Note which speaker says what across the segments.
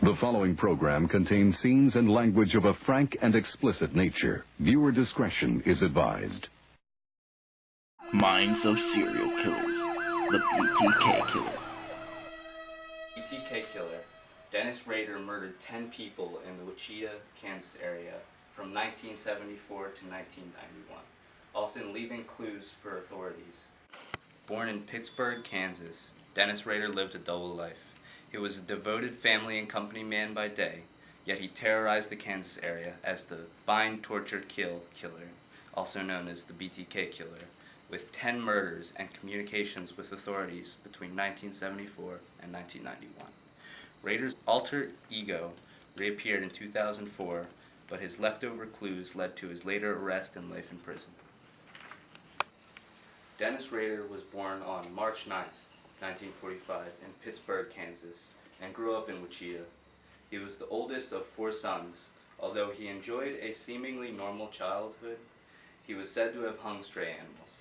Speaker 1: The following program contains scenes and language of a frank and explicit nature. Viewer discretion is advised.
Speaker 2: Minds of Serial Killers. The BTK Killer.
Speaker 3: BTK Killer. Dennis Rader murdered 10 people in the Wichita, Kansas area from 1974 to 1991, often leaving clues for authorities. Born in Pittsburg, Kansas, Dennis Rader lived a double life. He was a devoted family and company man by day, yet he terrorized the Kansas area as the bind, torture, kill killer, also known as the BTK Killer, with 10 murders and communications with authorities between 1974 and 1991. Rader's alter ego reappeared in 2004, but his leftover clues led to his later arrest and life in prison. Dennis Rader was born on March 9th, 1945 in Pittsburg, Kansas, and grew up in Wichita. He was the oldest of 4 sons. Although he enjoyed a seemingly normal childhood, he was said to have hung stray animals.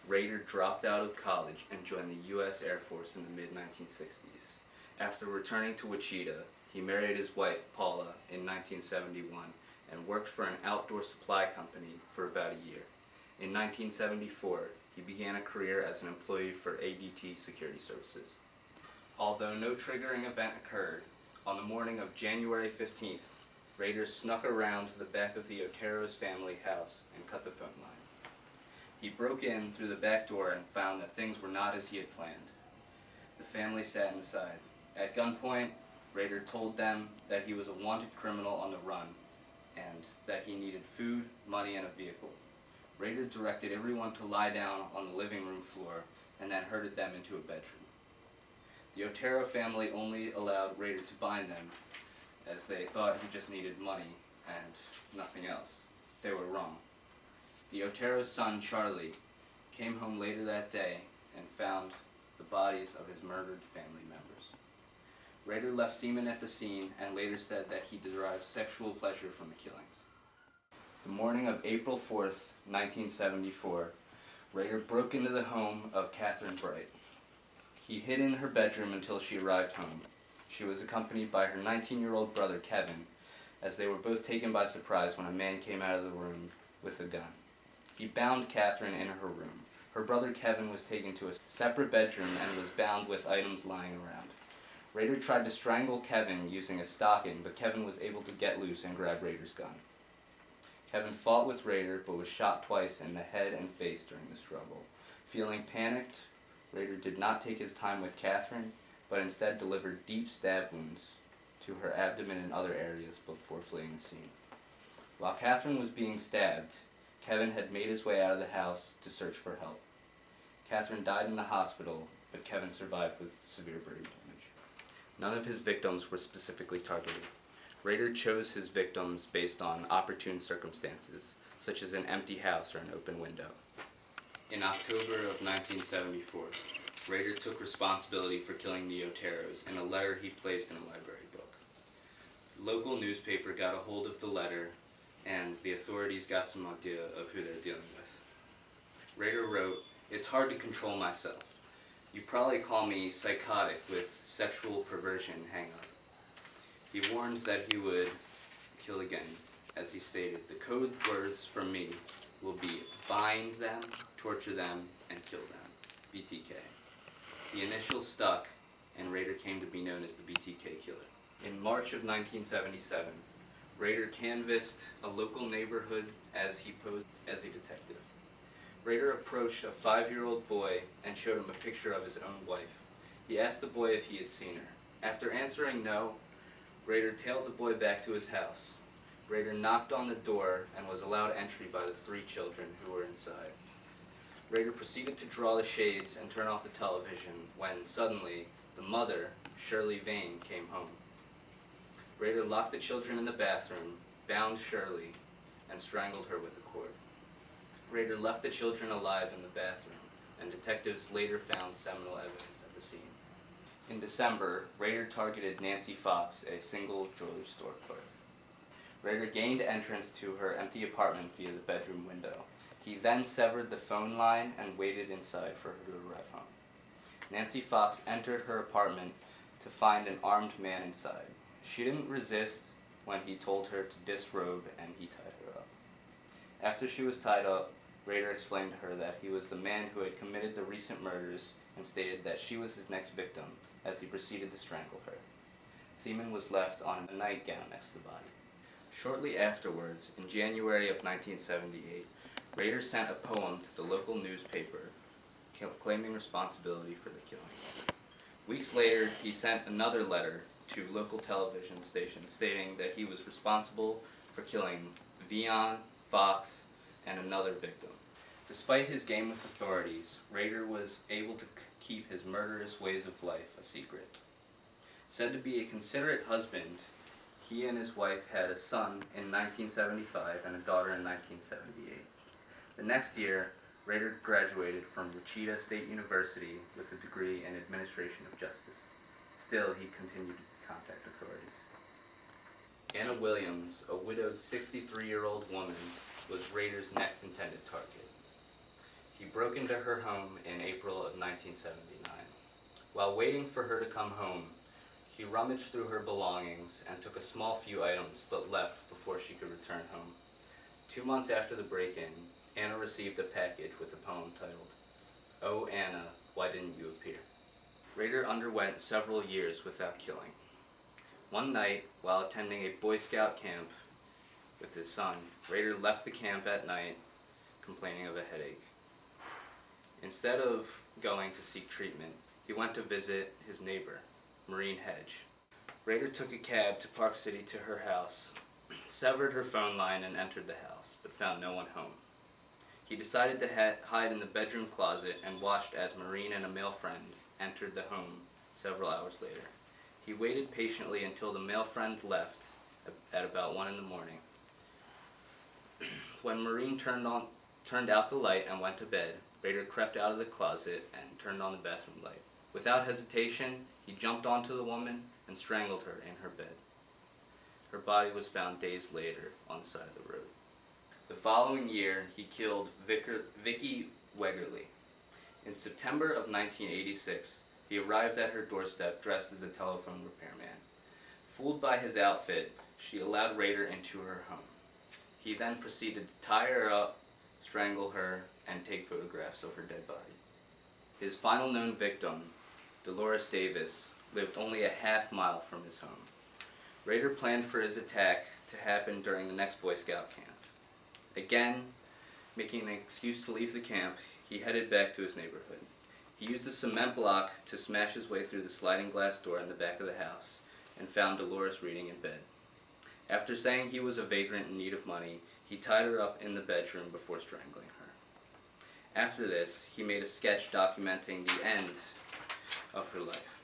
Speaker 3: Rader dropped out of college and joined the U.S. Air Force in the mid-1960s. After returning to Wichita, he married his wife, Paula, in 1971 and worked for an outdoor supply company for about a year. In 1974, he began a career as an employee for ADT Security Services. Although no triggering event occurred, on the morning of January 15th, Rader snuck around to the back of the Otero's family house and cut the phone line. He broke in through the back door and found that things were not as he had planned. The family sat inside. At gunpoint, Rader told them that he was a wanted criminal on the run and that he needed food, money, and a vehicle. Rader directed everyone to lie down on the living room floor and then herded them into a bedroom. The Otero family only allowed Rader to bind them as they thought he just needed money and nothing else. They were wrong. The Otero's son, Charlie, came home later that day and found the bodies of his murdered family members. Rader left semen at the scene and later said that he derived sexual pleasure from the killings. The morning of April 4th, 1974, Rader broke into the home of Catherine Bright. He hid in her bedroom until she arrived home. She was accompanied by her 19-year-old brother, Kevin, as they were both taken by surprise when a man came out of the room with a gun. He bound Catherine in her room. Her brother, Kevin, was taken to a separate bedroom and was bound with items lying around. Rader tried to strangle Kevin using a stocking, but Kevin was able to get loose and grab Rader's gun. Kevin fought with Rader, but was shot twice in the head and face during the struggle. Feeling panicked, Rader did not take his time with Catherine, but instead delivered deep stab wounds to her abdomen and other areas before fleeing the scene. While Catherine was being stabbed, Kevin had made his way out of the house to search for help. Catherine died in the hospital, but Kevin survived with severe brain damage. None of his victims were specifically targeted. Rader chose his victims based on opportune circumstances, such as an empty house or an open window. In October of 1974, Rader took responsibility for killing the Oteros in a letter he placed in a library book. The local newspaper got a hold of the letter, and the authorities got some idea of who they're dealing with. Rader wrote, "It's hard to control myself. You probably call me psychotic with sexual perversion hang-up." He warned that he would kill again. As he stated, "The code words for me will be bind them, torture them, and kill them." BTK. The initials stuck, and Rader came to be known as the BTK Killer. In March of 1977, Rader canvassed a local neighborhood as he posed as a detective. Rader approached a 5-year-old boy and showed him a picture of his own wife. He asked the boy if he had seen her. After answering no, Rader tailed the boy back to his house. Rader knocked on the door and was allowed entry by the 3 children who were inside. Rader proceeded to draw the shades and turn off the television when suddenly the mother, Shirley Vane, came home. Rader locked the children in the bathroom, bound Shirley, and strangled her with a cord. Rader left the children alive in the bathroom, and detectives later found seminal evidence at the scene. In December, Rader targeted Nancy Fox, a single jewelry store clerk. Rader gained entrance to her empty apartment via the bedroom window. He then severed the phone line and waited inside for her to arrive home. Nancy Fox entered her apartment to find an armed man inside. She didn't resist when he told her to disrobe, and he tied her up. After she was tied up, Rader explained to her that he was the man who had committed the recent murders and stated that she was his next victim as he proceeded to strangle her. Semen was left on a nightgown next to the body. Shortly afterwards, in January of 1978, Rader sent a poem to the local newspaper claiming responsibility for the killing. Weeks later, he sent another letter to local television stations stating that he was responsible for killing Vion, Fox, and another victim. Despite his game with authorities, Rader was able to keep his murderous ways of life a secret. Said to be a considerate husband, he and his wife had a son in 1975 and a daughter in 1978. The next year, Rader graduated from Wichita State University with a degree in Administration of Justice. Still, he continued to contact authorities. Anna Williams, a widowed 63-year-old woman, was Rader's next intended target. He broke into her home in April of 1979. While waiting for her to come home, he rummaged through her belongings and took a small few items, but left before she could return home. 2 months after the break-in, Anna received a package with a poem titled, "Oh Anna, Why Didn't You Appear?" Rader underwent several years without killing. One night, while attending a Boy Scout camp with his son, Rader left the camp at night, complaining of a headache. Instead of going to seek treatment, he went to visit his neighbor, Maureen Hedge. Rader took a cab to Park City to her house, severed her phone line, and entered the house, but found no one home. He decided to hide in the bedroom closet and watched as Maureen and a male friend entered the home several hours later. He waited patiently until the male friend left at about 1 in the morning. When Maureen turned out the light and went to bed, Rader crept out of the closet and turned on the bathroom light. Without hesitation, he jumped onto the woman and strangled her in her bed. Her body was found days later on the side of the road. The following year, he killed Vicki Wegerle. In September of 1986, he arrived at her doorstep dressed as a telephone repairman. Fooled by his outfit, she allowed Rader into her home. He then proceeded to tie her up, strangle her, and take photographs of her dead body. His final known victim, Dolores Davis, lived only a half-mile from his home. Rader planned for his attack to happen during the next Boy Scout camp. Again, making an excuse to leave the camp, he headed back to his neighborhood. He used a cement block to smash his way through the sliding glass door in the back of the house and found Dolores reading in bed. After saying he was a vagrant in need of money, he tied her up in the bedroom before strangling her. After this, he made a sketch documenting the end of her life.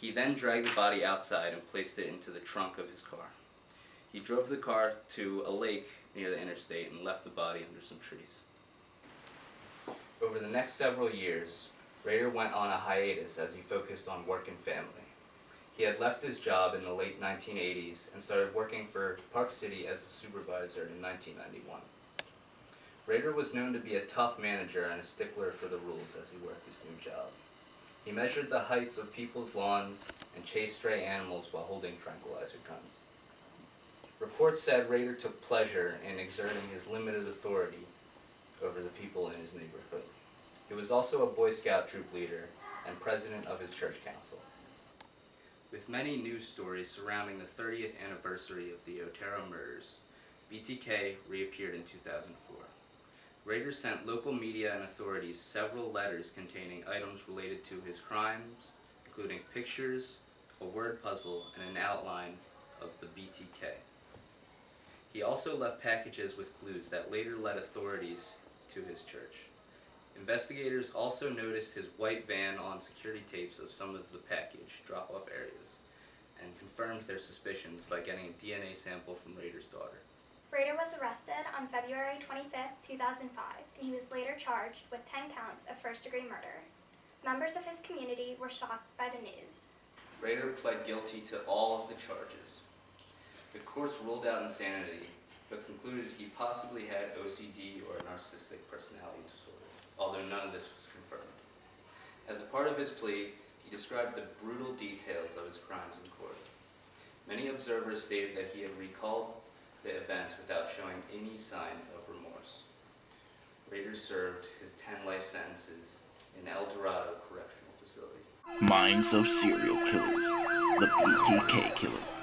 Speaker 3: He then dragged the body outside and placed it into the trunk of his car. He drove the car to a lake near the interstate and left the body under some trees. Over the next several years, Rader went on a hiatus as he focused on work and family. He had left his job in the late 1980s and started working for Park City as a supervisor in 1991. Rader was known to be a tough manager and a stickler for the rules as he worked his new job. He measured the heights of people's lawns and chased stray animals while holding tranquilizer guns. Reports said Rader took pleasure in exerting his limited authority over the people in his neighborhood. He was also a Boy Scout troop leader and president of his church council. With many news stories surrounding the 30th anniversary of the Otero murders, BTK reappeared in 2004. Rader sent local media and authorities several letters containing items related to his crimes, including pictures, a word puzzle, and an outline of the BTK. He also left packages with clues that later led authorities to his church. Investigators also noticed his white van on security tapes of some of the package drop-off areas and confirmed their suspicions by getting a DNA sample from Rader's daughter.
Speaker 4: Rader was arrested on February 25, 2005, and he was later charged with 10 counts of first-degree murder. Members of his community were shocked by the news.
Speaker 3: Rader pled guilty to all of the charges. The courts ruled out insanity, but concluded he possibly had OCD or narcissistic personality disorder, although none of this was confirmed. As a part of his plea, he described the brutal details of his crimes in court. Many observers stated that he had recalled the events without showing any sign of remorse. Rader served his 10 life sentences in El Dorado Correctional Facility.
Speaker 2: Minds of Serial Killers. The BTK Killer.